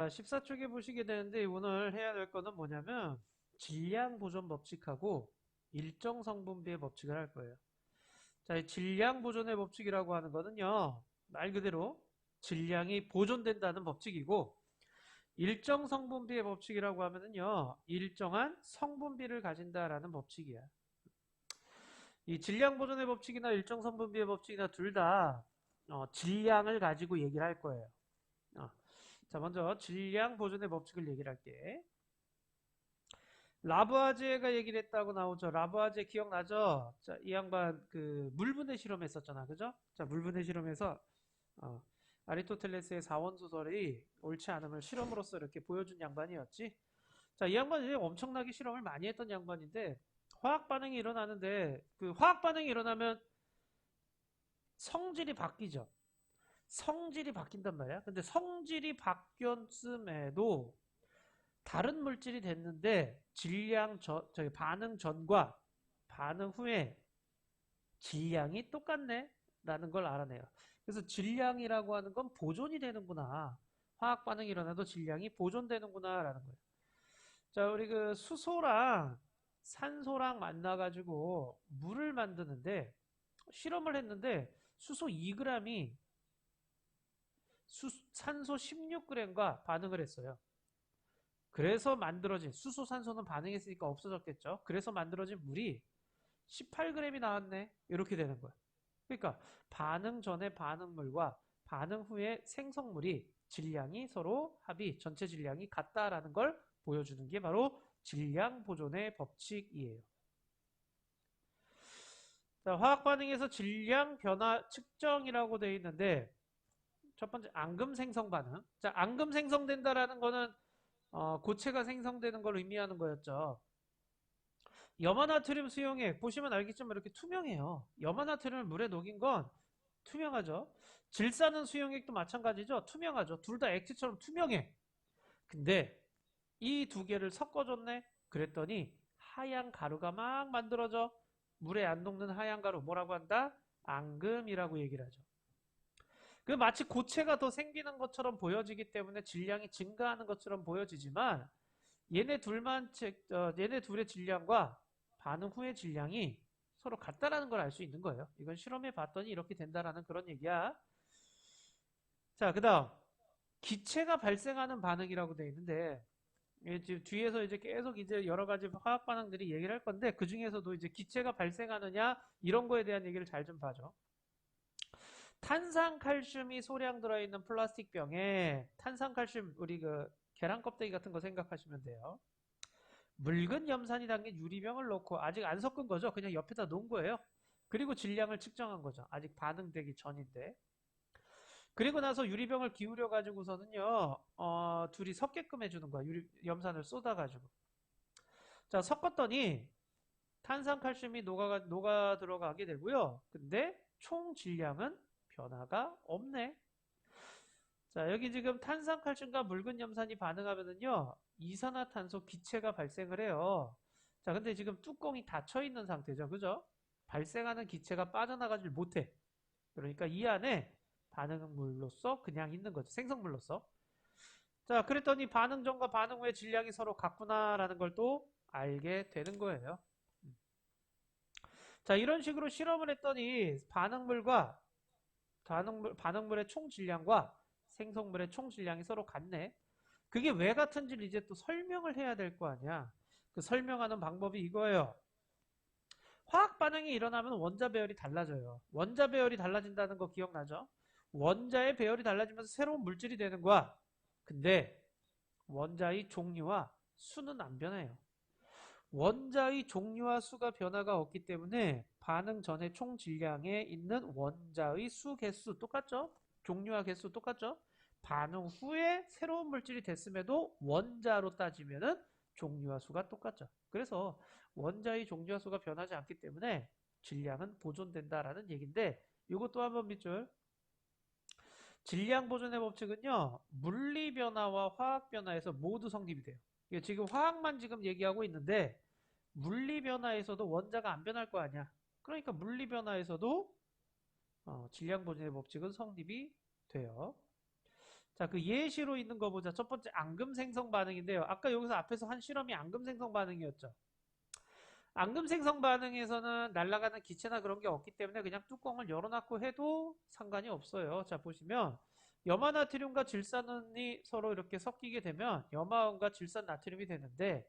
14쪽에 보시게 되는데 오늘 해야 될 거는 뭐냐면 질량 보존 법칙하고 일정 성분비의 법칙을 할 거예요. 자, 이 질량 보존의 법칙이라고 하는 거는요. 말 그대로 질량이 보존된다는 법칙이고 일정 성분비의 법칙이라고 하면은요. 일정한 성분비를 가진다라는 법칙이야. 이 질량 보존의 법칙이나 일정 성분비의 법칙이나 둘 다 질량을 가지고 얘기를 할 거예요. 어, 자, 먼저 질량 보존의 법칙을 얘기를 할게. 라부아제가 얘기를 했다고 나오죠. 라부아제 기억나죠? 자, 이 양반 그 물분해 실험했었잖아. 그죠? 자, 물분해 실험에서 어, 아리토텔레스의 4원소설이 옳지 않음을 실험으로서 이렇게 보여준 양반이었지. 자, 이 양반이 엄청나게 실험을 많이 했던 양반인데 화학 반응이 일어나는데 그 화학 반응이 일어나면 성질이 바뀌죠. 성질이 바뀐단 말이야. 근데 성질이 바뀌었음에도 다른 물질이 됐는데 저기 반응 전과 반응 후에 질량이 똑같네 라는 걸 알아내요. 그래서 질량이라고 하는 건 보존이 되는구나. 화학 반응이 일어나도 질량이 보존되는구나 라는 거예요. 자, 우리 그 수소랑 산소랑 만나가지고 물을 만드는데 실험을 했는데 수소 2g이 산소 16g과 반응을 했어요. 그래서 만들어진 수소산소는 반응했으니까 없어졌겠죠. 그래서 만들어진 물이 18g이 나왔네. 이렇게 되는 거야. 그러니까 반응 전의 반응물과 반응 후의 생성물이 질량이 서로 합이 전체 질량이 같다라는 걸 보여주는 게 바로 질량 보존의 법칙이에요. 자, 화학 반응에서 질량 변화 측정이라고 되어 있는데 첫 번째 앙금 생성 반응. 자, 앙금 생성된다라는 거는 고체가 생성되는 걸 의미하는 거였죠. 염화나트륨 수용액 보시면 알겠지만 이렇게 투명해요. 염화나트륨을 물에 녹인 건 투명하죠. 질산은 수용액도 마찬가지죠. 투명하죠. 둘 다 액체처럼 투명해. 근데 이 두 개를 섞어줬네. 그랬더니 하얀 가루가 막 만들어져. 물에 안 녹는 하얀 가루 뭐라고 한다? 앙금이라고 얘기를 하죠. 그 마치 고체가 더 생기는 것처럼 보여지기 때문에 질량이 증가하는 것처럼 보여지지만 얘네 둘의 질량과 반응 후의 질량이 서로 같다라는 걸 알 수 있는 거예요. 이건 실험해 봤더니 이렇게 된다라는 그런 얘기야. 자, 그다음 기체가 발생하는 반응이라고 돼 있는데 지금 뒤에서 이제 계속 이제 여러 가지 화학 반응들이 얘기를 할 건데 그 중에서도 이제 기체가 발생하느냐 이런 거에 대한 얘기를 잘 좀 봐줘. 탄산칼슘이 소량 들어있는 플라스틱 병에 탄산칼슘 우리 그 계란 껍데기 같은 거 생각하시면 돼요. 묽은 염산이 담긴 유리병을 넣고 아직 안 섞은 거죠. 그냥 옆에다 놓은 거예요. 그리고 질량을 측정한 거죠. 아직 반응되기 전인데. 그리고 나서 유리병을 기울여 가지고서는요. 둘이 섞게끔 해주는 거야. 염산을 쏟아가지고. 자, 섞었더니 탄산칼슘이 녹아 들어가게 되고요. 근데 총 질량은 변화가 없네. 자, 여기 지금 탄산칼슘과 묽은 염산이 반응하면은요, 이산화탄소 기체가 발생을 해요. 자, 근데 지금 뚜껑이 닫혀 있는 상태죠. 그죠? 발생하는 기체가 빠져나가질 못해. 그러니까 이 안에 반응물로서 그냥 있는 거죠. 생성물로서. 자, 그랬더니 반응 전과 반응 후의 질량이 서로 같구나라는 걸 또 알게 되는 거예요. 자, 이런 식으로 실험을 했더니 반응물의 총 질량과 생성물의 총 질량이 서로 같네. 그게 왜 같은지를 이제 또 설명을 해야 될 거 아니야. 그 설명하는 방법이 이거예요. 화학 반응이 일어나면 원자 배열이 달라져요. 원자 배열이 달라진다는 거 기억나죠? 원자의 배열이 달라지면서 새로운 물질이 되는 거야. 근데 원자의 종류와 수는 안 변해요. 원자의 종류와 수가 변화가 없기 때문에 반응 전의 총 질량에 있는 원자의 수 개수 똑같죠? 종류와 개수 똑같죠? 반응 후에 새로운 물질이 됐음에도 원자로 따지면은 종류와 수가 똑같죠. 그래서 원자의 종류와 수가 변하지 않기 때문에 질량은 보존된다라는 얘기인데 이것도 한번 밑줄. 질량 보존의 법칙은요. 물리 변화와 화학 변화에서 모두 성립이 돼요. 이게 지금 화학만 지금 얘기하고 있는데 물리 변화에서도 원자가 안 변할 거 아니야. 그러니까 물리 변화에서도 질량 보존의 법칙은 성립이 돼요. 자, 그 예시로 있는 거 보자. 첫 번째 앙금 생성 반응인데요. 아까 여기서 앞에서 한 실험이 앙금 생성 반응이었죠. 앙금 생성 반응에서는 날아가는 기체나 그런 게 없기 때문에 그냥 뚜껑을 열어놨고 해도 상관이 없어요. 자, 보시면 염화나트륨과 질산이 서로 이렇게 섞이게 되면 염화음과 질산 나트륨이 되는데,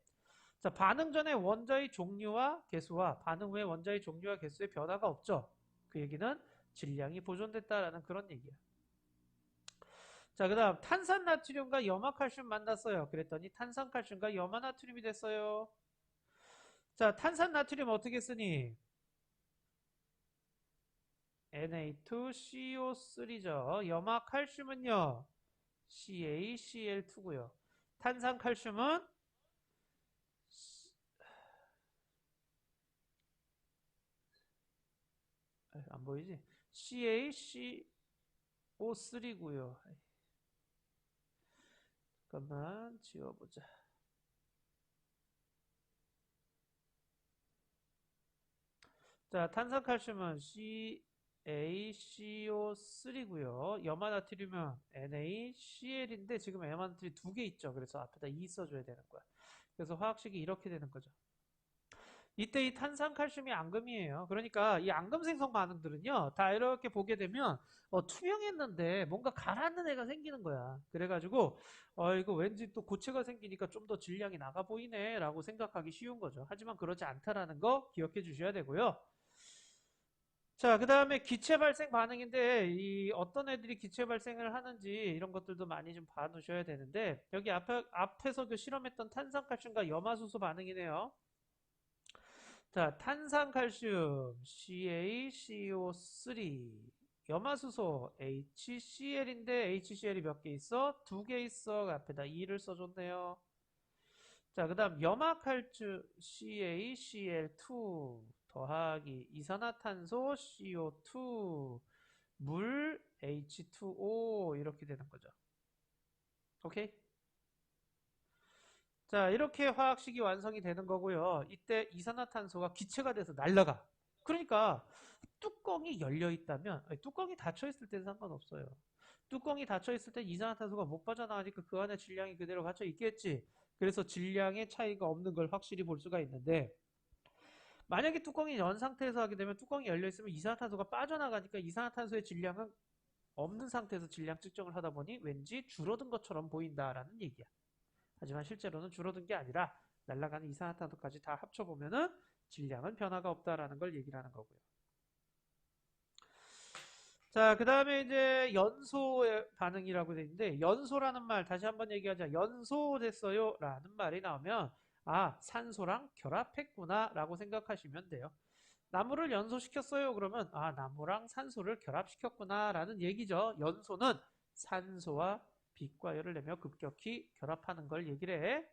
자, 반응 전에 원자의 종류와 개수와 반응 후에 원자의 종류와 개수의 변화가 없죠. 그 얘기는 질량이 보존됐다라는 그런 얘기야. 자, 그 다음 탄산나트륨과 염화칼슘 만났어요. 그랬더니 탄산칼슘과 염화나트륨이 됐어요. 자, 탄산나트륨 어떻게 쓰니? Na2CO3죠. 염화칼슘은요, CaCl2고요. 탄산칼슘은 안 보이지? CaCO3고요. 잠깐만 지워보자. 자, 탄산칼슘은 CaCO3고요. 염화나트륨은 NaCl인데 지금 염화나트륨 두 개 있죠. 그래서 앞에다 2 써줘야 되는 거야. 그래서 화학식이 이렇게 되는 거죠. 이때 이 탄산칼슘이 앙금이에요. 그러니까 이 앙금 생성 반응들은요, 다 이렇게 보게 되면 투명했는데 뭔가 가라앉는 애가 생기는 거야. 그래가지고 이거 왠지 또 고체가 생기니까 좀 더 질량이 나가 보이네 라고 생각하기 쉬운 거죠. 하지만 그렇지 않다라는 거 기억해 주셔야 되고요. 자, 그 다음에 기체 발생 반응인데 이 어떤 애들이 기체 발생을 하는지 이런 것들도 많이 좀 봐두셔야 되는데, 여기 앞에서 그 실험했던 탄산칼슘과 염화수소 반응이네요. 자, 탄산칼슘 CaCO3, 염화수소 HCl인데 HCl이 몇 개 있어? 두 개 있어. 앞에다 2를 써줬네요. 자, 그 다음 염화칼슘 CaCl2 더하기 이산화탄소 CO2 물 H2O 이렇게 되는 거죠. 오케이? 자, 이렇게 화학식이 완성이 되는 거고요. 이때 이산화탄소가 기체가 돼서 날아가. 그러니까 뚜껑이 열려 있다면, 아니, 뚜껑이 닫혀 있을 때는 상관없어요. 뚜껑이 닫혀 있을 때 이산화탄소가 못 빠져나가니까 그 안에 질량이 그대로 갇혀 있겠지. 그래서 질량의 차이가 없는 걸 확실히 볼 수가 있는데, 만약에 뚜껑이 연 상태에서 하게 되면 뚜껑이 열려 있으면 이산화탄소가 빠져나가니까 이산화탄소의 질량은 없는 상태에서 질량 측정을 하다 보니 왠지 줄어든 것처럼 보인다라는 얘기야. 하지만 실제로는 줄어든 게 아니라 날아가는 이산화탄소까지 다 합쳐보면은 질량은 변화가 없다라는 걸 얘기를 하는 거고요. 자, 그 다음에 이제 연소의 반응이라고 되어 있는데, 연소라는 말 다시 한번 얘기하자. 연소됐어요 라는 말이 나오면, 아, 산소랑 결합했구나 라고 생각하시면 돼요. 나무를 연소시켰어요 그러면, 아, 나무랑 산소를 결합시켰구나 라는 얘기죠. 연소는 산소와 빛과 열을 내며 급격히 결합하는 걸 얘기를 해.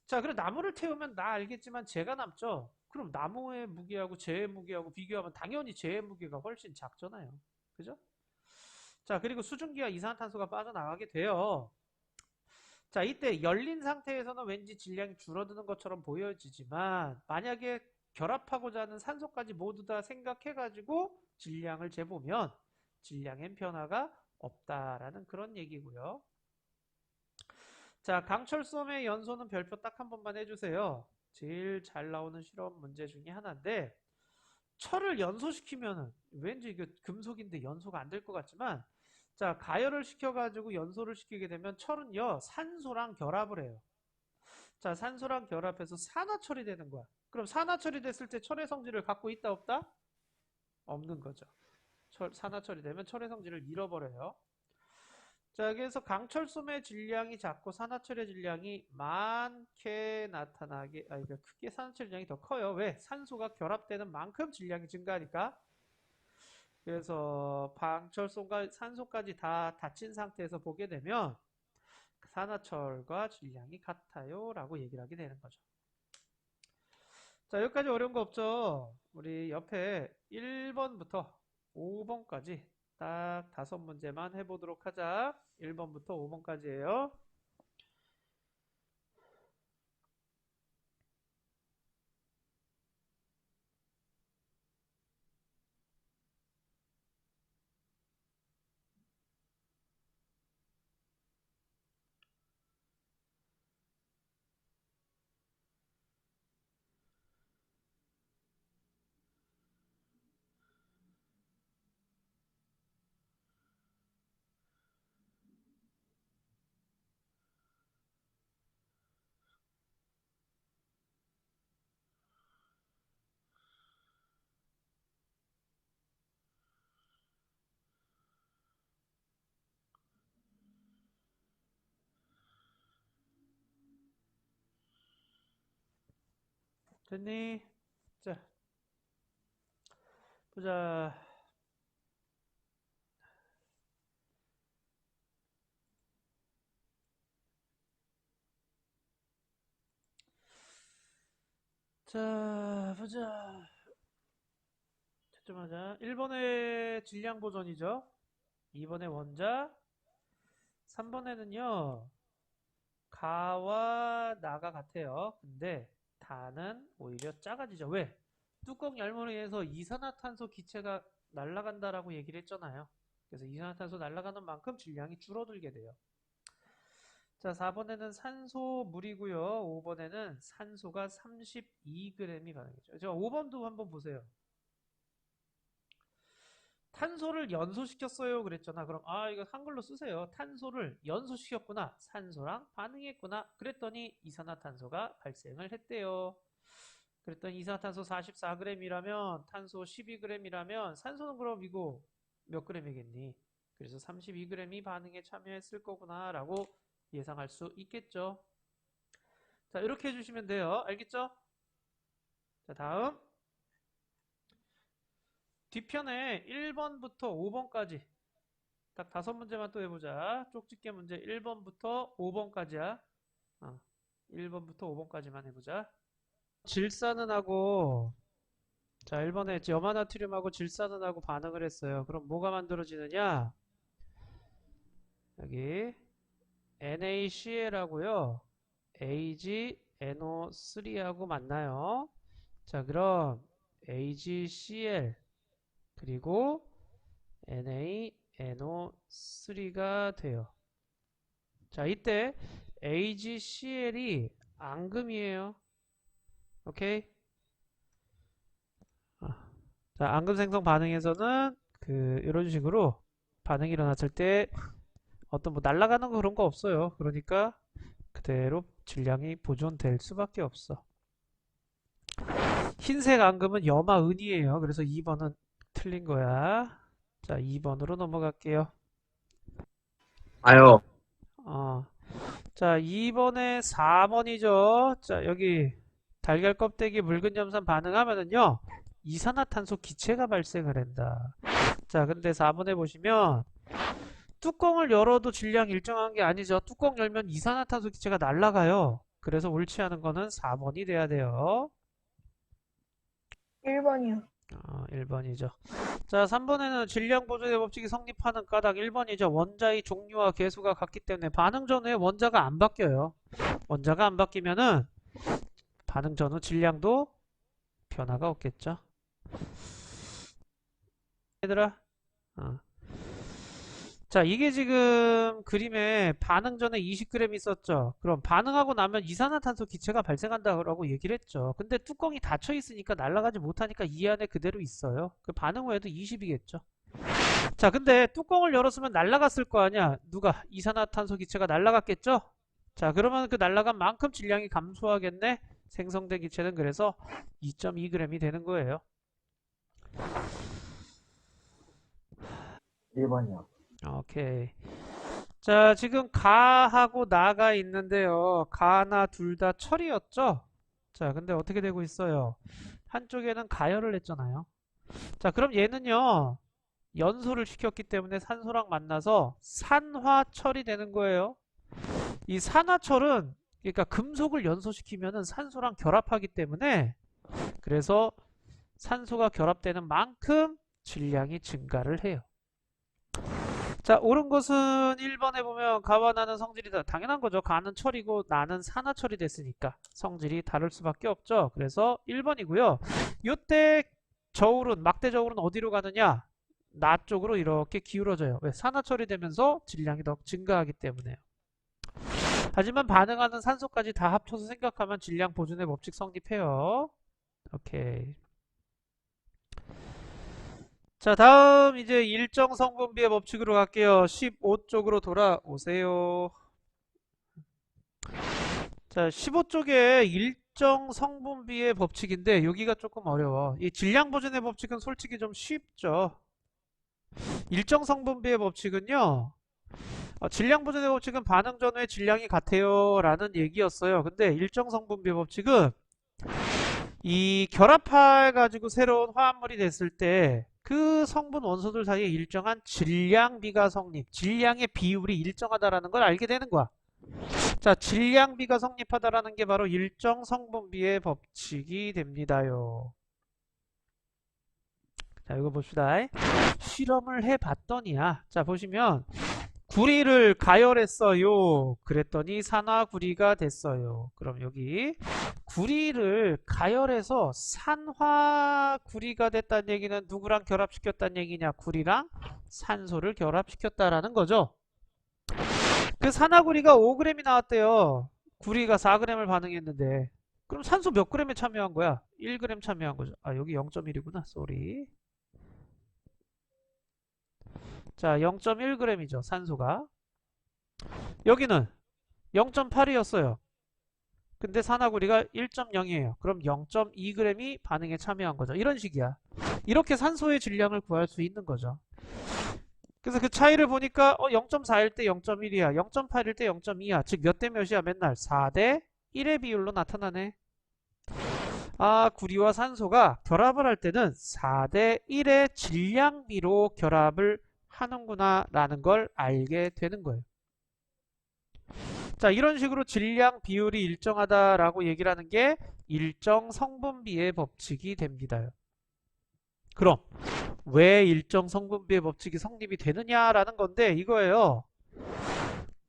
자, 그럼 나무를 태우면 나 알겠지만 재가 남죠. 그럼 나무의 무게하고 재의 무게하고 비교하면 당연히 재의 무게가 훨씬 작잖아요. 그죠? 자, 그리고 수증기와 이산화탄소가 빠져나가게 돼요. 자, 이때 열린 상태에서는 왠지 질량이 줄어드는 것처럼 보여지지만, 만약에 결합하고자 하는 산소까지 모두 다 생각해가지고 질량을 재보면 질량엔 변화가 없다라는 그런 얘기고요. 자, 강철솜의 연소는 별표 딱 한 번만 해주세요. 제일 잘 나오는 실험 문제 중에 하나인데, 철을 연소시키면은 왠지 이게 금속인데 연소가 안 될 것 같지만, 자, 가열을 시켜가지고 연소를 시키게 되면 철은요 산소랑 결합을 해요. 자, 산소랑 결합해서 산화철이 되는 거야. 그럼 산화철이 됐을 때 철의 성질을 갖고 있다 없다? 없는 거죠. 산화철이 되면 철의 성질을 잃어버려요. 자, 그래서 강철솜의 질량이 작고 산화철의 질량이 많게 나타나게, 그러니까 크게 산화철 질량이 더 커요. 왜? 산소가 결합되는 만큼 질량이 증가하니까. 그래서 방철솜과 산소까지 다 닫힌 상태에서 보게 되면 산화철과 질량이 같아요 라고 얘기를 하게 되는 거죠. 자, 여기까지 어려운 거 없죠? 우리 옆에 1번부터 5번까지 딱 5문제만 해보도록 하자. 1번부터 5번까지예요. 됐니? 자, 보자. 자, 보자. 채점하자. 1번에 질량 보존이죠. 2번에 원자. 3번에는요. 가와 나가 같아요. 근데 다는 오히려 작아지죠. 왜? 뚜껑 열므로 인해서 이산화탄소 기체가 날아간다라고 얘기를 했잖아요. 그래서 이산화탄소 날아가는 만큼 질량이 줄어들게 돼요. 자, 4번에는 산소 물이고요. 5번에는 산소가 32g이 가능해죠. 자, 5번도 한번 보세요. 탄소를 연소시켰어요 그랬잖아. 그럼 이거 한글로 쓰세요. 탄소를 연소시켰구나. 산소랑 반응했구나. 그랬더니 이산화탄소가 발생을 했대요. 그랬더니 이산화탄소 44g이라면 탄소 12g이라면 산소는 그럼 이거 몇 g이겠니? 그래서 32g이 반응에 참여했을 거구나 라고 예상할 수 있겠죠. 자, 이렇게 해주시면 돼요. 알겠죠? 자, 다음 뒤편에 1번부터 5번까지 딱 5문제만 또 해보자. 쪽집게 문제 1번부터 5번까지야. 1번부터 5번까지만 해보자. 질산은하고 자 1번에 염화나트륨하고 질산은하고 반응을 했어요. 그럼 뭐가 만들어지느냐? 여기 NaCl하고요. AgNO3하고 만나요. 자 그럼 AgCl 그리고 NaNO3가 돼요. 자 이때 AgCl이 앙금이에요. 오케이? 자 앙금 생성 반응에서는 이런 식으로 반응이 일어났을 때 어떤 뭐 날아가는 거 그런 거 없어요. 그러니까 그대로 질량이 보존될 수밖에 없어. 흰색 앙금은 염화은이에요. 그래서 2번은 틀린 거야. 자, 2번으로 넘어갈게요. 아요. 자, 2번에 4번이죠. 자, 여기 달걀 껍데기 묽은 염산 반응하면은요. 이산화탄소 기체가 발생을 한다. 자, 근데 4번에 보시면 뚜껑을 열어도 질량이 일정한 게 아니죠. 뚜껑 열면 이산화탄소 기체가 날아가요. 그래서 옳지 않은 거는 4번이 돼야 돼요. 1번이요. 1번이죠. 자, 3번에는 질량 보존의 법칙이 성립하는 까닭 1번이죠. 원자의 종류와 개수가 같기 때문에 반응 전후에 원자가 안 바뀌어요. 원자가 안 바뀌면은 반응 전후 질량도 변화가 없겠죠. 얘들아. 자, 이게 지금 그림에 반응 전에 20g 있었죠. 그럼 반응하고 나면 이산화탄소 기체가 발생한다고 얘기를 했죠. 근데 뚜껑이 닫혀 있으니까 날아가지 못하니까 이 안에 그대로 있어요. 그 반응 후에도 20이겠죠. 자, 근데 뚜껑을 열었으면 날아갔을 거 아니야. 누가? 이산화탄소 기체가 날아갔겠죠? 자, 그러면 그 날아간 만큼 질량이 감소하겠네. 생성된 기체는 그래서 2.2g이 되는 거예요. 1번이요. 오케이. 자, 지금 가하고 나가 있는데요. 가나 둘 다 철이었죠? 자, 근데 어떻게 되고 있어요? 한쪽에는 가열을 했잖아요. 자, 그럼 얘는요. 연소를 시켰기 때문에 산소랑 만나서 산화철이 되는 거예요. 이 산화철은 그러니까 금속을 연소시키면은 산소랑 결합하기 때문에 그래서 산소가 결합되는 만큼 질량이 증가를 해요. 자, 옳은 것은 1번에 보면 가와 나는 성질이 다 당연한 거죠. 가는 철이고 나는 산화철이 됐으니까 성질이 다를 수밖에 없죠. 그래서 1번이고요. 요때 저울은 막대 저울은 어디로 가느냐? 나 쪽으로 이렇게 기울어져요. 왜? 산화철이 되면서 질량이 더 증가하기 때문에요. 하지만 반응하는 산소까지 다 합쳐서 생각하면 질량 보존의 법칙 성립해요. 오케이. 자, 다음 이제 일정 성분비의 법칙으로 갈게요. 15쪽으로 돌아오세요. 자, 15쪽에 일정 성분비의 법칙인데 여기가 조금 어려워. 이 질량 보존의 법칙은 솔직히 좀 쉽죠. 일정 성분비의 법칙은요. 질량 보존의 법칙은 반응 전후에 질량이 같아요 라는 얘기였어요. 근데 일정 성분비의 법칙은 이 결합해가지고 새로운 화합물이 됐을 때 그 성분 원소들 사이에 일정한 질량비가 성립, 질량의 비율이 일정하다라는 걸 알게 되는 거야. 자, 질량비가 성립하다라는 게 바로 일정 성분비의 법칙이 됩니다요. 자, 이거 봅시다. 실험을 해봤더니야. 자, 보시면 구리를 가열했어요. 그랬더니 산화구리가 됐어요. 그럼 여기 구리를 가열해서 산화구리가 됐다는 얘기는 누구랑 결합시켰다는 얘기냐? 구리랑 산소를 결합시켰다라는 거죠. 그 산화구리가 5g이 나왔대요. 구리가 4g을 반응했는데 그럼 산소 몇 g에 참여한 거야? 1g 참여한 거죠. 아, 여기 0.1이구나. 쏘리. 자, 0.1g이죠. 산소가. 여기는 0.8이었어요. 근데 산화구리가 1.0이에요. 그럼 0.2g이 반응에 참여한 거죠. 이런 식이야. 이렇게 산소의 질량을 구할 수 있는 거죠. 그래서 그 차이를 보니까 0.4일 때 0.1이야. 0.8일 때 0.2야. 즉 몇 대 몇이야? 맨날 4대 1의 비율로 나타나네. 아, 구리와 산소가 결합을 할 때는 4대 1의 질량비로 결합을 하는구나 라는 걸 알게 되는 거예요. 자, 이런 식으로 질량 비율이 일정하다라고 얘기를 하는 게 일정 성분비의 법칙이 됩니다. 그럼 왜 일정 성분비의 법칙이 성립이 되느냐라는 건데 이거예요.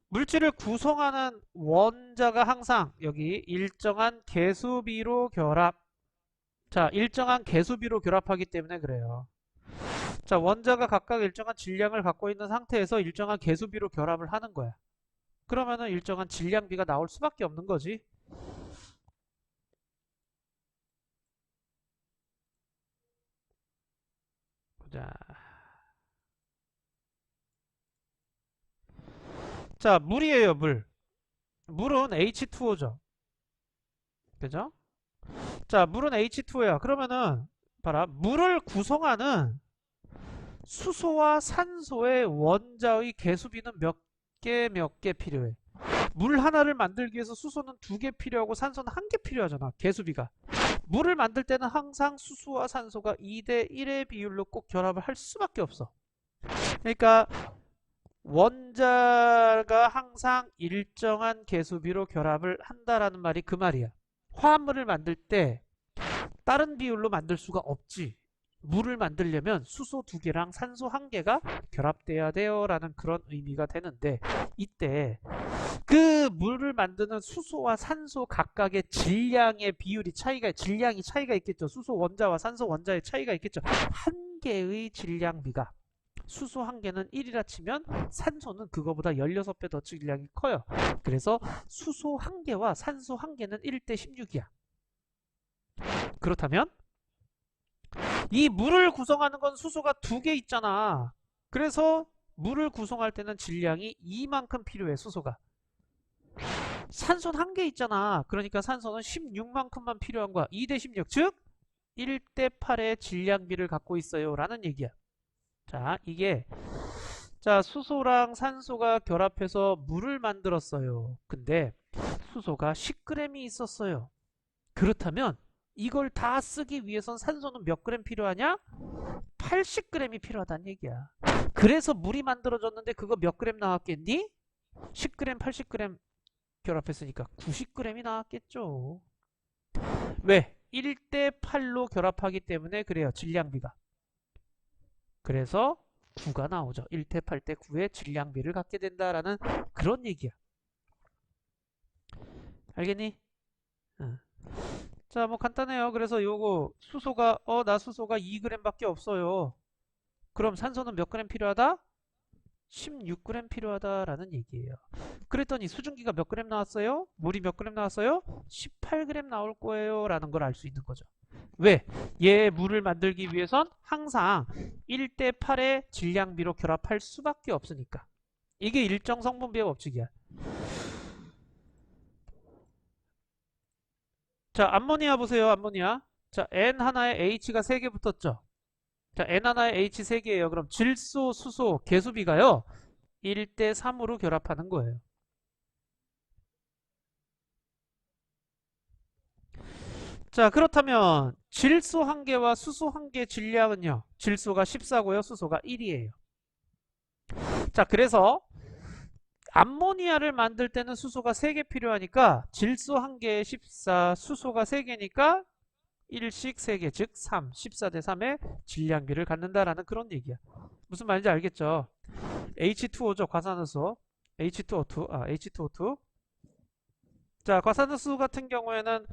물질을 구성하는 원자가 항상 여기 일정한 개수비로 결합. 자, 일정한 개수비로 결합하기 때문에 그래요. 자, 원자가 각각 일정한 질량을 갖고 있는 상태에서 일정한 개수비로 결합을 하는 거야. 그러면은 일정한 질량비가 나올 수밖에 없는 거지. 보자. 자, 물이에요, 물. 물은 H2O죠. 그죠? 자, 물은 H2O야. 그러면은 봐라. 물을 구성하는 수소와 산소의 원자의 개수비는 몇 개 필요해. 물 하나를 만들기 위해서 수소는 2개 필요하고 산소는 1개 필요하잖아. 개수비가. 물을 만들 때는 항상 수소와 산소가 2대 1의 비율로 꼭 결합을 할 수밖에 없어. 그러니까 원자가 항상 일정한 개수비로 결합을 한다라는 말이 그 말이야. 화합물을 만들 때 다른 비율로 만들 수가 없지. 물을 만들려면 수소 2개랑 산소 1개가 결합돼야 돼요 라는 그런 의미가 되는데 이때 그 물을 만드는 수소와 산소 각각의 질량의 비율이 질량이 차이가 있겠죠. 수소 원자와 산소 원자의 차이가 있겠죠. 한 개의 질량비가 수소 1개는 1이라 치면 산소는 그거보다 16배 더 질량이 커요. 그래서 수소 1개와 산소 1개는 1대 16이야. 그렇다면 이 물을 구성하는 건 수소가 2개 있잖아. 그래서 물을 구성할 때는 질량이 이만큼 필요해, 수소가. 산소는 1개 있잖아. 그러니까 산소는 16만큼만 필요한 거야. 2대 16, 즉 1대 8의 질량비를 갖고 있어요 라는 얘기야. 자, 이게 자, 수소랑 산소가 결합해서 물을 만들었어요. 근데 수소가 10g이 있었어요. 그렇다면 이걸 다 쓰기 위해선 산소는 몇 g 필요하냐? 80g이 필요하다는 얘기야. 그래서 물이 만들어졌는데 그거 몇 g 나왔겠니? 10g, 80g 결합했으니까 90g이 나왔겠죠. 왜? 1대 8로 결합하기 때문에 그래요. 질량비가. 그래서 9가 나오죠. 1대 8대 9의 질량비를 갖게 된다라는 그런 얘기야. 알겠니? 응. 자, 뭐 간단해요. 그래서 요거 수소가 나 수소가 2g 밖에 없어요. 그럼 산소는 몇 g 필요하다? 16g 필요하다라는 얘기예요. 그랬더니 수증기가 몇 g 나왔어요? 물이 몇 g 나왔어요? 18g 나올 거예요 라는 걸 알 수 있는 거죠. 왜? 얘 물을 만들기 위해선 항상 1대 8의 질량비로 결합할 수밖에 없으니까. 이게 일정 성분비의 법칙이야. 자, 암모니아 보세요. 암모니아. 자, N 하나에 H가 3개 붙었죠. 자, N 하나에 H 3개예요. 그럼 질소, 수소, 개수비가요. 1대 3으로 결합하는 거예요. 자, 그렇다면 질소 한 개와 수소 한 개 질량은요. 질소가 14고요. 수소가 1이에요. 자, 그래서 암모니아를 만들 때는 수소가 3개 필요하니까 질소 한 개에 14, 수소가 3개니까 1씩 3개, 즉 3, 14 대 3의 질량비를 갖는다라는 그런 얘기야. 무슨 말인지 알겠죠? H2O죠, 과산화수. H2O2. 자, 과산화수 같은 경우에는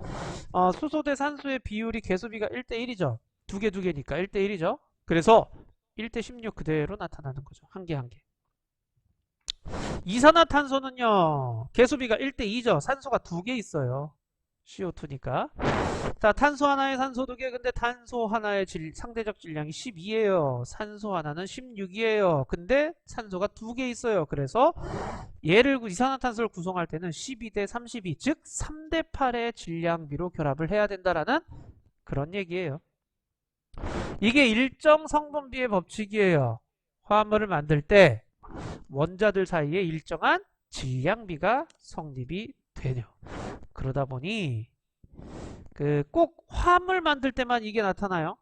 수소 대 산소의 비율이 개수비가 1대1이죠. 두 개니까 1대1이죠. 그래서 1대16 그대로 나타나는 거죠. 한 개 한 개. 이산화탄소는요. 개수비가 1대2죠. 산소가 2개 있어요. CO2니까. 자, 탄소 하나에 산소 2개. 근데 탄소 하나의 상대적 질량이 12예요. 산소 하나는 16이에요. 근데 산소가 2개 있어요. 그래서 얘를 이산화탄소를 구성할 때는 12대 32, 즉 3대 8의 질량비로 결합을 해야 된다라는 그런 얘기예요. 이게 일정 성분비의 법칙이에요. 화합물을 만들 때 원자들 사이에 일정한 질량비가 성립이 되죠. 그러다 보니 꼭 화합물 만들 때만 이게 나타나요.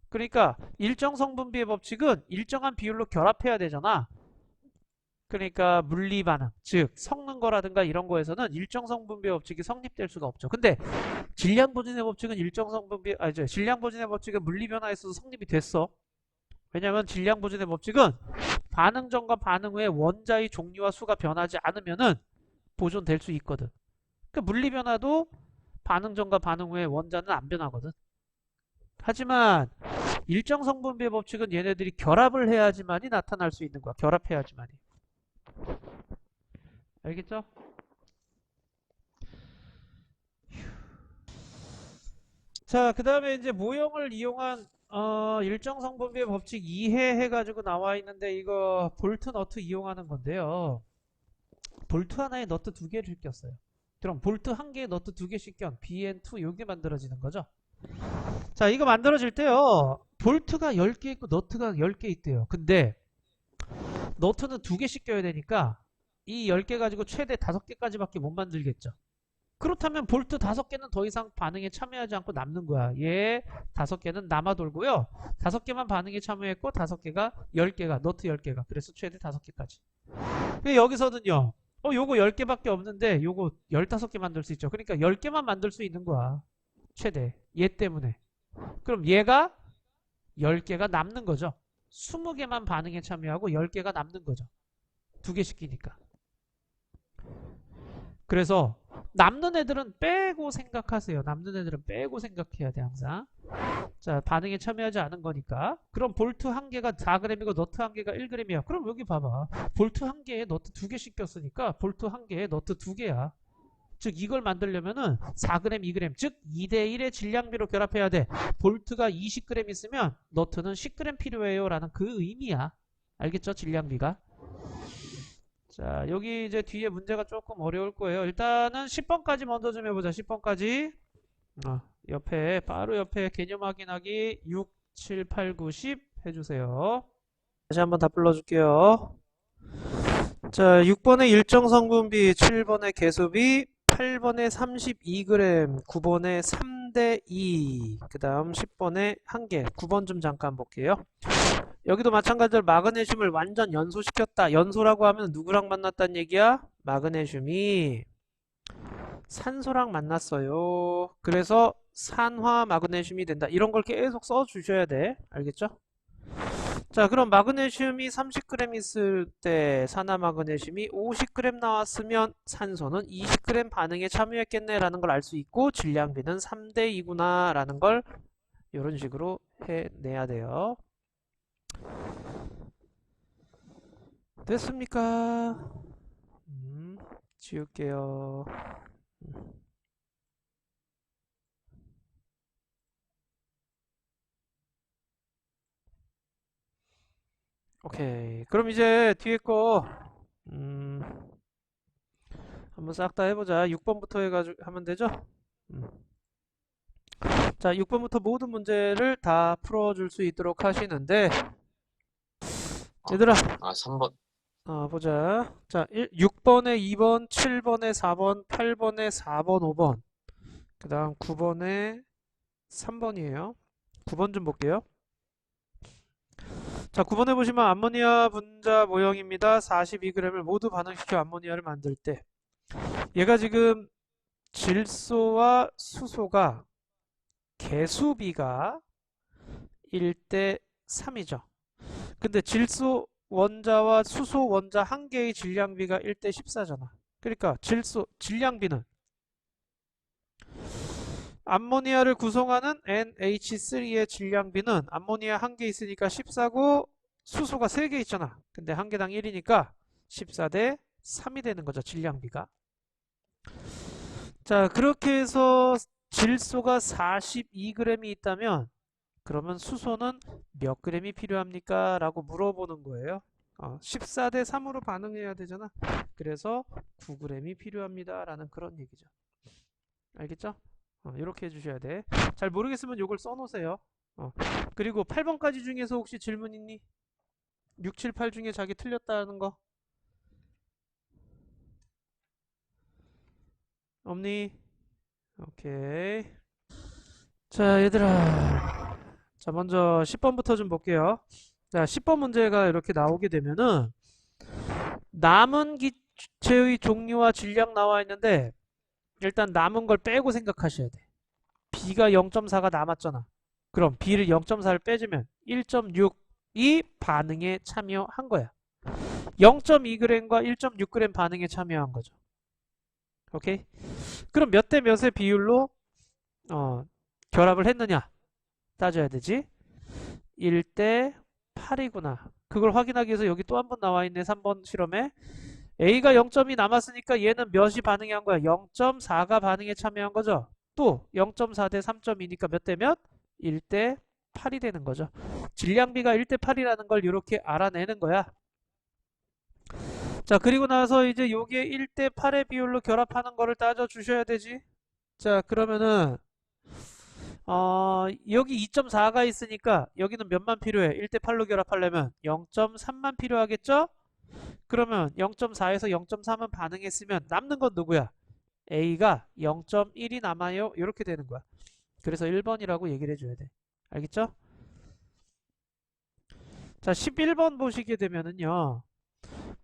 그러니까 일정 성분비의 법칙은 일정한 비율로 결합해야 되잖아. 그러니까 물리 반응, 즉 섞는 거라든가 이런 거에서는 일정 성분비의 법칙이 성립될 수가 없죠. 근데 질량 보존의 법칙은 질량 보존의 법칙은 물리 변화에 있어서 성립이 됐어. 왜냐면 질량 보존의 법칙은 반응 전과 반응 후에 원자의 종류와 수가 변하지 않으면은 보존될 수 있거든. 그 물리 변화도 반응 전과 반응 후에 원자는 안 변하거든. 하지만 일정 성분비의 법칙은 얘네들이 결합을 해야지만이 나타날 수 있는 거야. 결합해야지만이. 알겠죠? 자, 그 다음에 이제 모형을 이용한 일정 성분비의 법칙 이해해가지고 나와 있는데 이거 볼트 너트 이용하는 건데요. 볼트 하나에 너트 2개를 꼈어요. 그럼 볼트 한 개에 너트 2개씩 껴 BN2 요게 만들어지는 거죠. 자, 이거 만들어질 때요. 볼트가 10개 있고 너트가 10개 있대요. 근데 너트는 2개씩 껴야 되니까 이 10개 가지고 최대 5개까지밖에 못 만들겠죠. 그렇다면 볼트 5개는 더 이상 반응에 참여하지 않고 남는 거야. 얘 5개는 남아 돌고요. 5개만 반응에 참여했고 5개가 10개가 너트 10개가 그래서 최대 5개까지. 여기서는요. 요거 10개밖에 없는데 요거 15개 만들 수 있죠. 그러니까 10개만 만들 수 있는 거야. 최대. 얘 때문에. 그럼 얘가 10개가 남는 거죠. 20개만 반응에 참여하고 10개가 남는 거죠. 2개씩 끼니까. 그래서 남는 애들은 빼고 생각하세요. 남는 애들은 빼고 생각해야 돼 항상. 자, 반응에 참여하지 않은 거니까. 그럼 볼트 한 개가 4g이고 너트 한 개가 1g이야. 그럼 여기 봐봐. 볼트 한 개에 너트 2개씩 꼈으니까 볼트 한 개에 너트 2개야. 즉 이걸 만들려면은 4g, 2g, 즉 2대1의 질량비로 결합해야 돼. 볼트가 20g 있으면 너트는 10g 필요해요 라는 그 의미야. 알겠죠? 질량비가. 자, 여기 이제 뒤에 문제가 조금 어려울 거예요. 일단은 10번까지 먼저 좀 해보자. 10번까지. 바로 옆에 개념 확인하기 6, 7, 8, 9, 10 해주세요. 다시 한번 다 불러줄게요. 자, 6번에 일정 성분비, 7번에 개수비, 8번에 32g, 9번에 3대 2, 그 다음 10번에 1개, 9번 좀 잠깐 볼게요. 여기도 마찬가지로 마그네슘을 완전 연소시켰다. 연소라고 하면 누구랑 만났다는 얘기야? 마그네슘이 산소랑 만났어요. 그래서 산화 마그네슘이 된다. 이런 걸 계속 써주셔야 돼. 알겠죠? 자, 그럼 마그네슘이 30g 있을 때 산화 마그네슘이 50g 나왔으면 산소는 20g 반응에 참여했겠네 라는 걸 알 수 있고 질량비는 3대 2구나 라는 걸 이런 식으로 해내야 돼요. 됐습니까? 지울게요. 오케이. 그럼 이제 뒤에 거 한번 싹 다 해보자. 6번부터 해가지고 하면 되죠? 자, 6번부터 모든 문제를 다 풀어줄 수 있도록 하시는데 얘들아 3번. 보자. 자, 6번에 2번, 7번에 4번, 8번에 4번, 5번 그 다음 9번에 3번이에요. 9번 좀 볼게요. 자, 9번에 보시면 암모니아 분자 모형입니다. 42g을 모두 반응시켜 암모니아를 만들 때 얘가 지금 질소와 수소가 개수비가 1대 3이죠. 근데 질소 원자와 수소 원자 한 개의 질량비가 1대 14잖아. 그러니까 질량비는 암모니아를 구성하는 NH3의 질량비는 암모니아 한 개 있으니까 14고 수소가 3개 있잖아. 근데 한 개당 1이니까 14대 3이 되는 거죠. 질량비가. 자, 그렇게 해서 질소가 42g이 있다면 그러면 수소는 몇 g이 필요합니까? 라고 물어보는 거예요. 14대 3으로 반응해야 되잖아. 그래서 9g이 필요합니다. 라는 그런 얘기죠. 알겠죠? 이렇게 해주셔야 돼. 잘 모르겠으면 이걸 써놓으세요. 그리고 8번까지 중에서 혹시 질문 있니? 6, 7, 8 중에 자기 틀렸다는 거? 없니? 오케이. 자, 얘들아. 자, 먼저 10번부터 좀 볼게요. 자, 10번 문제가 이렇게 나오게 되면은 남은 기체의 종류와 질량 나와 있는데 일단 남은 걸 빼고 생각하셔야 돼. B가 0.4가 남았잖아. 그럼 B를 0.4를 빼주면 1.6이 반응에 참여한 거야. 0.2g과 1.6g 반응에 참여한 거죠. 오케이? 그럼 몇 대 몇의 비율로 결합을 했느냐 따져야 되지. 1대 8이구나. 그걸 확인하기 위해서 여기 또 한 번 나와 있네. 3번 실험에 A가 0.2 남았으니까 얘는 몇이 반응한 거야? 0.4가 반응에 참여한 거죠. 또 0.4 대 3.2니까 몇 대 몇? 1대 8이 되는 거죠. 질량비가 1대 8이라는 걸 이렇게 알아내는 거야. 자, 그리고 나서 이제 요게 1대 8의 비율로 결합하는 거를 따져 주셔야 되지. 자, 그러면은 여기 2.4가 있으니까 여기는 몇만 필요해? 1대 8로 결합하려면 0.3만 필요하겠죠? 그러면 0.4에서 0.3은 반응했으면 남는 건 누구야? A가 0.1이 남아요. 이렇게 되는 거야. 그래서 1번이라고 얘기를 해줘야 돼. 알겠죠? 자, 11번 보시게 되면은요.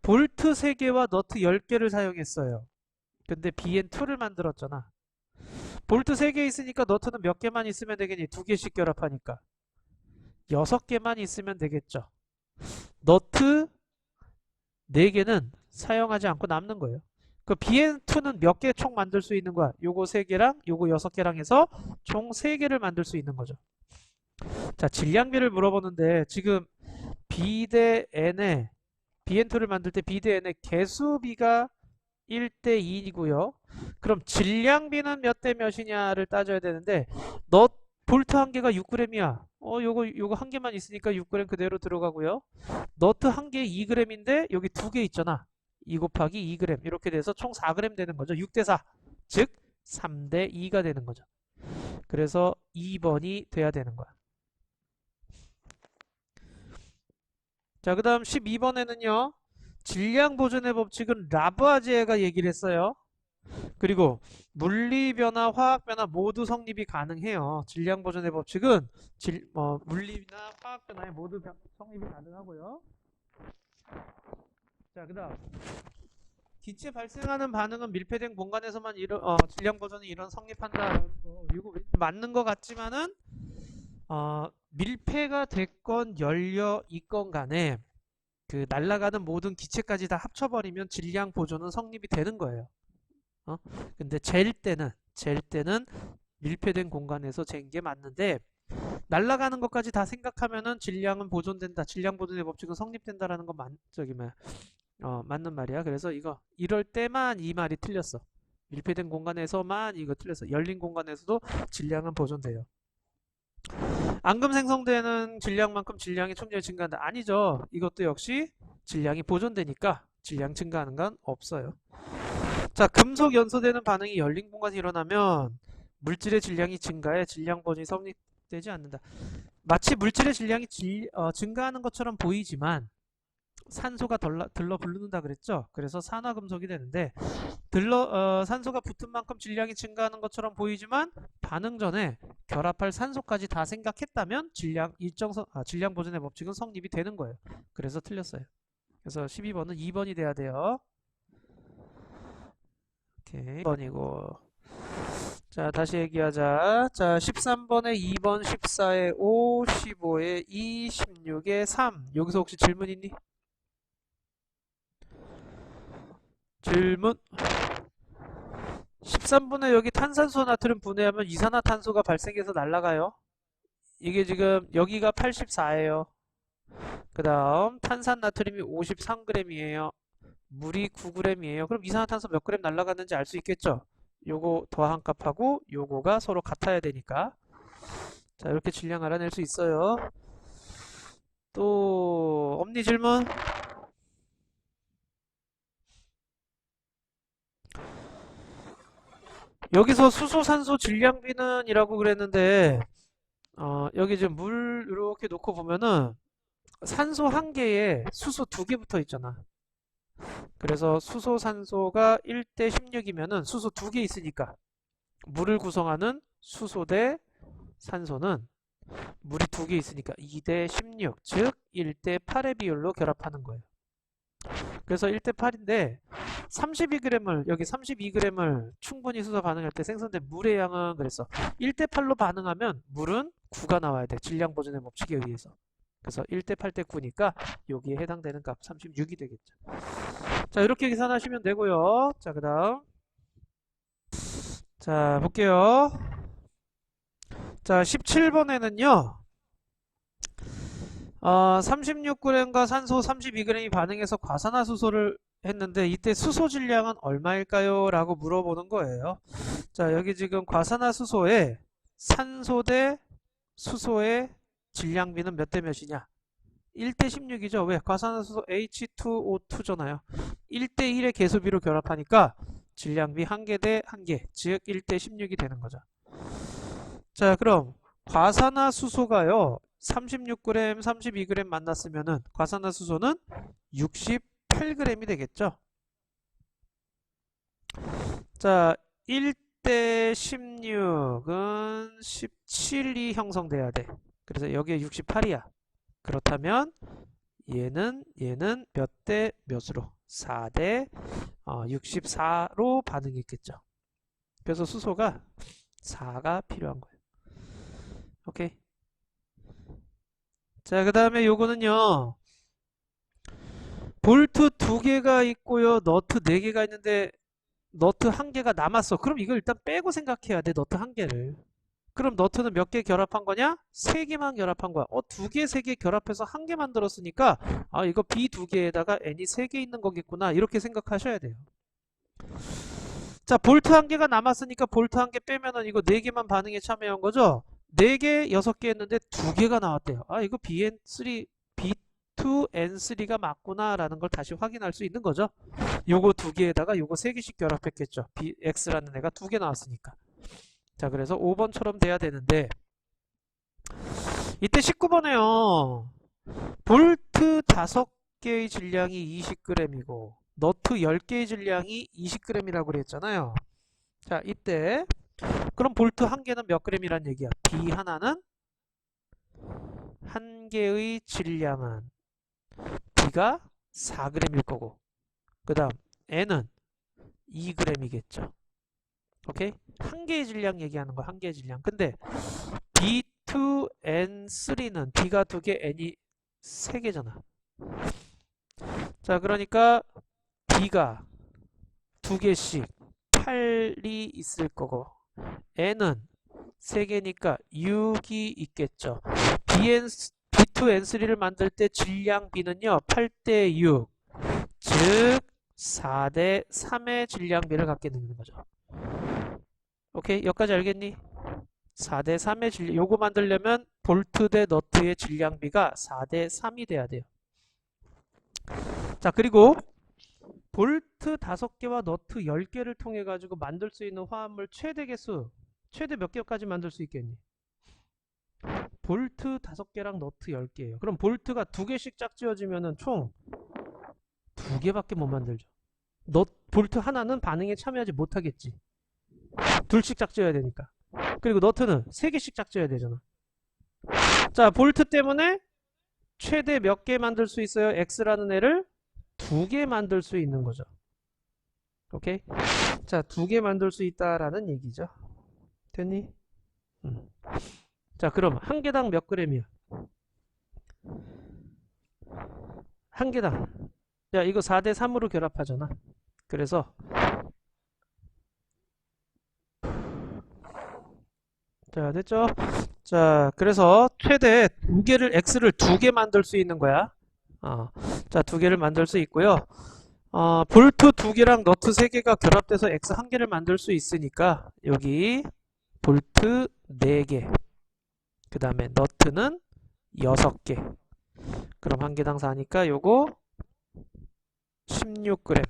볼트 3개와 너트 10개를 사용했어요. 근데 BN2를 만들었잖아. 볼트 3개 있으니까 너트는 몇 개만 있으면 되겠니? 2개씩 결합하니까. 6개만 있으면 되겠죠. 너트 4개는 사용하지 않고 남는 거예요. 그 BN2는 몇 개 총 만들 수 있는 거야? 요거 3개랑 요거 6개랑 해서 총 3개를 만들 수 있는 거죠. 자, 질량비를 물어보는데 지금 B 대 N에 BN2를 만들 때 B 대 N의 개수비가 1대 2이고요. 그럼 질량비는 몇 대 몇이냐를 따져야 되는데 볼트 한 개가 6g이야. 요거 한 개만 있으니까 6g 그대로 들어가고요. 너트 한 개 2g인데 여기 2개 있잖아. 2 곱하기 2g 이렇게 돼서 총 4g 되는 거죠. 6대 4. 즉 3대 2가 되는 거죠. 그래서 2번이 돼야 되는 거야. 자, 그 다음 12번에는요. 질량 보존의 법칙은 라부아제가 얘기를 했어요. 그리고 물리변화, 화학변화 모두 성립이 가능해요. 질량 보존의 법칙은 물리나 화학변화에 모두 성립이 가능하고요. 자, 그 다음 기체 발생하는 반응은 밀폐된 공간에서만 질량 보존이 성립한다는 거 이거 맞는 것 같지만은 밀폐가 됐건 열려 있건 간에 그 날아가는 모든 기체까지 다 합쳐버리면 질량 보존은 성립이 되는 거예요. 근데 잴 때는 밀폐된 공간에서 잰 게 맞는데 날아가는 것까지 다 생각하면은 질량은 보존된다. 질량 보존의 법칙은 성립된다라는 건 맞는 말이야. 그래서 이럴 때만 이 말이 틀렸어. 밀폐된 공간에서만 이거 틀렸어. 열린 공간에서도 질량은 보존돼요. 앙금 생성되는 질량만큼 질량이 총량이 증가한다. 아니죠. 이것도 역시 질량이 보존되니까 질량 증가하는 건 없어요. 자, 금속 연소되는 반응이 열린 공간에서 일어나면 물질의 질량이 증가해 질량 보존이 성립되지 않는다. 마치 물질의 질량이 증가하는 것처럼 보이지만 산소가 들러 부르는다 그랬죠. 그래서 산화금속이 되는데 산소가 붙은 만큼 질량이 증가하는 것처럼 보이지만 반응 전에 결합할 산소까지 다 생각했다면 질량 보존의 법칙은 성립이 되는 거예요. 그래서 틀렸어요. 그래서 12번은 2번이 돼야 돼요. 오케이. 2번이고. 자, 다시 얘기하자. 자, 13번에 2번, 14에 5, 15에 2, 16에 3. 여기서 혹시 질문 있니? 질문? 13분에 여기 탄산수 나트륨 분해하면 이산화탄소가 발생해서 날아가요. 이게 지금 여기가 84예요. 그 다음 탄산 나트륨이 53g이에요. 물이 9g이에요. 그럼 이산화탄소 몇 g 날아갔는지 알 수 있겠죠? 요거 더한 값하고 요거가 서로 같아야 되니까. 자, 이렇게 질량 알아낼 수 있어요. 또 엄니 질문? 여기서 수소, 산소, 질량비는 이라고 그랬는데 여기 지금 물 이렇게 놓고 보면은 산소 1개에 수소 2개 붙어 있잖아. 그래서 수소, 산소가 1대 16이면은 수소 2개 있으니까 물을 구성하는 수소 대 산소는 물이 2개 있으니까 2대 16, 즉 1대 8의 비율로 결합하는 거예요. 그래서 1대 8인데 32g을 여기 32g을 충분히 수소 반응할 때 생성된 물의 양은 그랬어. 1대 8로 반응하면 물은 9가 나와야 돼. 질량 보존의 법칙에 의해서. 그래서 1대 8대 9니까 여기에 해당되는 값 36이 되겠죠. 자, 이렇게 계산하시면 되고요. 자, 그다음 자, 볼게요. 자, 17번에는요. 36g과 산소 32g이 반응해서 과산화수소를 했는데 이때 수소 질량은 얼마일까요? 라고 물어보는 거예요. 자, 여기 지금 과산화수소에 산소 대 수소의 질량비는 몇 대 몇이냐? 1대 16이죠. 왜? 과산화수소 H2O2잖아요. 1대 1의 개수비로 결합하니까 질량비 1개 대 1개, 즉 1대 16이 되는 거죠. 자, 그럼 과산화수소가요. 36g, 32g 만났으면은 과산화수소는 68g이 되겠죠. 자, 1대 16은 17이 형성돼야 돼. 그래서 여기에 68이야. 그렇다면 얘는 몇 대 몇으로? 4대 64로 반응했겠죠. 그래서 수소가 4가 필요한 거예요. 오케이. 자, 그 다음에 요거는요. 볼트 2개가 있고요. 너트 4개가 있는데 너트 1개가 남았어. 그럼 이걸 일단 빼고 생각해야 돼. 너트 1개를. 그럼 너트는 몇 개 결합한 거냐? 3개만 결합한 거야. 2개, 3개 결합해서 1개 만들었으니까 이거 B 2개에다가 N이 3개 있는 거겠구나. 이렇게 생각하셔야 돼요. 자, 볼트 1개가 남았으니까 볼트 1개 빼면은 이거 4개만 반응에 참여한 거죠? 4개, 6개 했는데 2개가 나왔대요. 이거 BN3, B2N3가 맞구나 라는 걸 다시 확인할 수 있는 거죠. 요거 2개에다가 요거 3개씩 결합했겠죠. X라는 애가 2개 나왔으니까. 자, 그래서 5번처럼 돼야 되는데 이때 19번에요. 볼트 5개의 질량이 20g이고 너트 10개의 질량이 20g이라고 그랬잖아요. 자, 이때 그럼 볼트 1개는 몇 g이란 얘기야? B 하나는 1개의 질량은 B가 4g일 거고 그 다음 N은 2g이겠죠. 오케이? 1개의 질량 얘기하는 거야. 1개의 질량. 근데 B2N3는 B가 2개, N이 3개잖아. 자, 그러니까 B가 2개씩 8이 있을 거고 N은 3개니까 6이 있겠죠. B2N3를 만들 때 질량 B는요 8대 6, 즉 4대 3의 질량비를 갖게 되는 거죠. 오케이, 여기까지 알겠니? 4대 3의 질량, 요거 만들려면 볼트 대 너트의 질량비가 4대 3이 돼야 돼요. 자, 그리고 볼트 5개와 너트 10개를 통해 가지고 만들 수 있는 화합물 최대 개수, 최대 몇 개까지 만들 수 있겠니? 볼트 5개랑 너트 10개예요. 그럼 볼트가 2개씩 짝지어지면은 총 2개밖에 못 만들죠. 볼트 하나는 반응에 참여하지 못하겠지. 둘씩 짝지어야 되니까. 그리고 너트는 3개씩 짝져야 되잖아. 자, 볼트 때문에 최대 몇 개 만들 수 있어요? X라는 애를 2개 만들 수 있는 거죠. 오케이? 자, 2개 만들 수 있다라는 얘기죠. 됐니? 자, 그럼 한 개당 몇 그램이야? 한 개당. 야, 이거 4대 3으로 결합하잖아. 그래서 자, 됐죠? 자, 그래서 최대 2개를 X를 2개 만들 수 있는 거야. 자, 2개를 만들 수 있고요. 볼트 2개랑 너트 3개가 결합돼서 X 1개를 만들 수 있으니까 여기 볼트 4개, 그 다음에 너트는 6개. 그럼 한 개당 4니까 요거 16g,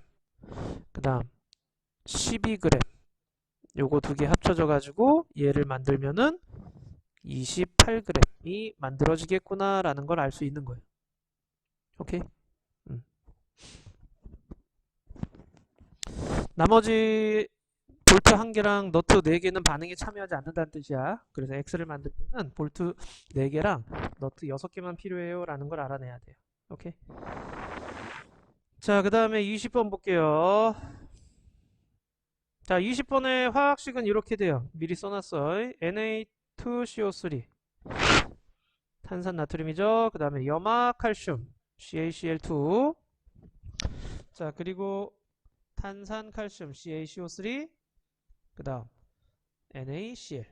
그 다음 12g. 요거 2개 합쳐져 가지고 얘를 만들면은 28g이 만들어지겠구나 라는 걸 알 수 있는 거예요. 오케이? 나머지 볼트 1개랑 너트 4개는 반응에 참여하지 않는다는 뜻이야. 그래서 X를 만들 때는 볼트 4개랑 너트 6개만 필요해요 라는 걸 알아내야 돼요. 오케이? 자, 그 다음에 20번 볼게요. 자, 20번의 화학식은 이렇게 돼요. 미리 써놨어. Na2CO3 탄산 나트륨이죠. 그 다음에 염화 칼슘 CaCl2. 자, 그리고 탄산 칼슘 CaCO3, 그 다음 NaCl.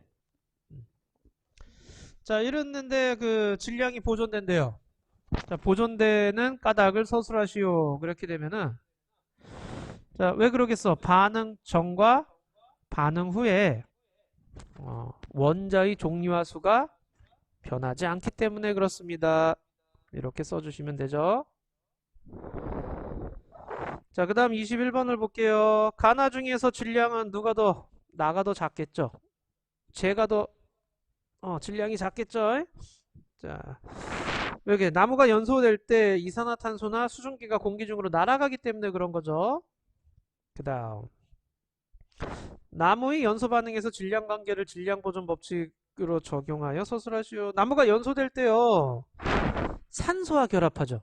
자, 이랬는데 그 질량이 보존된대요. 자, 보존되는 까닭을 서술하시오. 그렇게 되면은, 자, 왜 그러겠어? 반응 전과 반응 후에 원자의 종류와 수가 변하지 않기 때문에 그렇습니다. 이렇게 써주시면 되죠. 자, 그 다음 21번을 볼게요. 가나 중에서 질량은 누가 더, 나가 더 작겠죠? 제가 더, 질량이 작겠죠? 자, 여기 나무가 연소될 때 이산화탄소나 수증기가 공기 중으로 날아가기 때문에 그런 거죠. 그 다음 나무의 연소 반응에서 질량 관계를 질량 보존 법칙으로 적용하여 서술하시오. 나무가 연소될 때요, 산소와 결합하죠.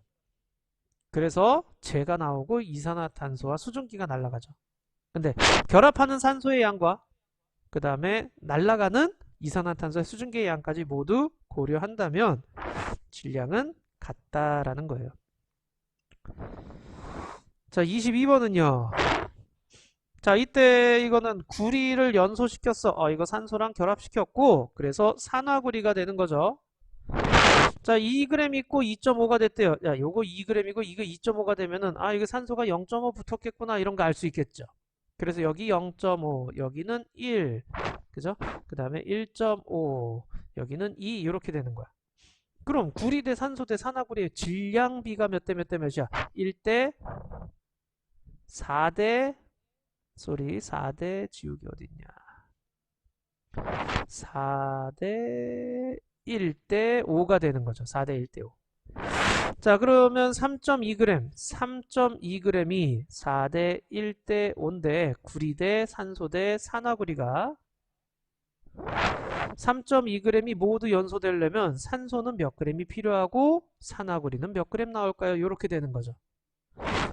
그래서 재가 나오고 이산화탄소와 수증기가 날아가죠. 근데 결합하는 산소의 양과 그 다음에 날아가는 이산화탄소의 수증기의 양까지 모두 고려한다면 질량은 같다라는 거예요. 자, 22번은요. 자, 이때 이거는 구리를 연소시켰어. 이거 산소랑 결합시켰고, 그래서 산화구리가 되는 거죠. 자, 2g 있고 2.5가 됐대요. 야, 요거 2g이고 이거 2.5가 되면은, 이거 산소가 0.5 붙었겠구나, 이런 거 알 수 있겠죠. 그래서 여기 0.5, 여기는 1, 그죠? 그 다음에 1.5, 여기는 2, 이렇게 되는 거야. 그럼 구리 대 산소 대 산화구리의 질량비가 몇 대 몇 대 몇이야? 1대 4대, 4대 지우기 어딨냐? 4대 1대 5가 되는 거죠. 4대 1대 5. 자, 그러면 3.2g, 3.2g이 4대 1대 5인데 구리 대 산소 대 산화구리가 3.2g이 모두 연소되려면 산소는 몇 g이 필요하고 산화구리는 몇 g 나올까요? 이렇게 되는 거죠.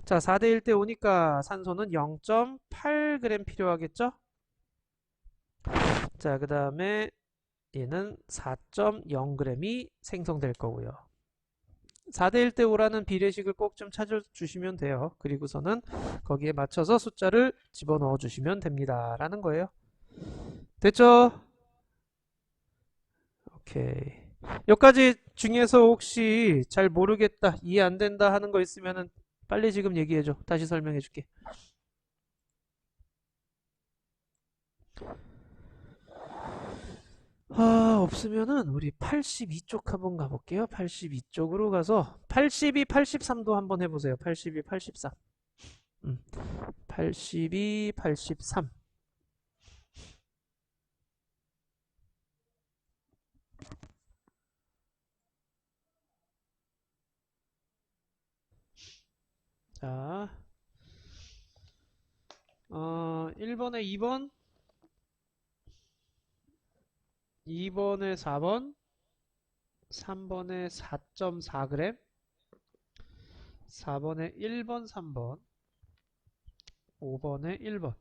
자, 4대 1대 5니까 산소는 0.8g 필요하겠죠? 자, 그 다음에 얘는 4.0g이 생성될 거고요. 4대 1대 5라는 비례식을 꼭 좀 찾아주시면 돼요. 그리고서는 거기에 맞춰서 숫자를 집어넣어 주시면 됩니다. 라는 거예요. 됐죠? 오케이. 여기까지 중에서 혹시 잘 모르겠다, 이해 안 된다 하는 거 있으면 빨리 지금 얘기해줘. 다시 설명해 줄게. 없으면은 우리 82쪽 한번 가볼게요. 82쪽으로 가서 82, 83도 한번 해보세요. 82, 83. 82, 83. 자, 1번에 2번 2번에 4번, 3번에 4.4g, 4번에 1번, 3번, 5번에 1번.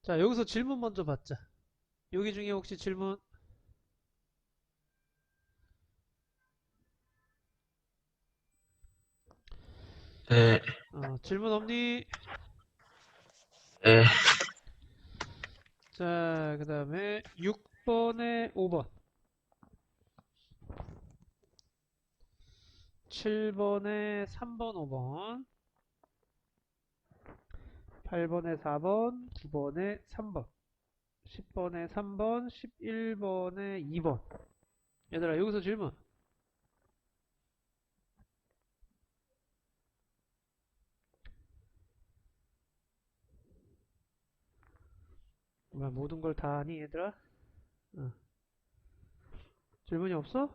자, 여기서 질문 먼저 받자. 여기 중에 혹시 질문? 네, 질문 없니? 네, 자, 그 다음에 6번에 5번, 7번에 3번, 5번, 8번에 4번, 9번에 3번, 10번에 3번, 11번에 2번. 얘들아, 여기서 질문. 모든 걸 다 아니, 얘들아? 어. 질문이 없어?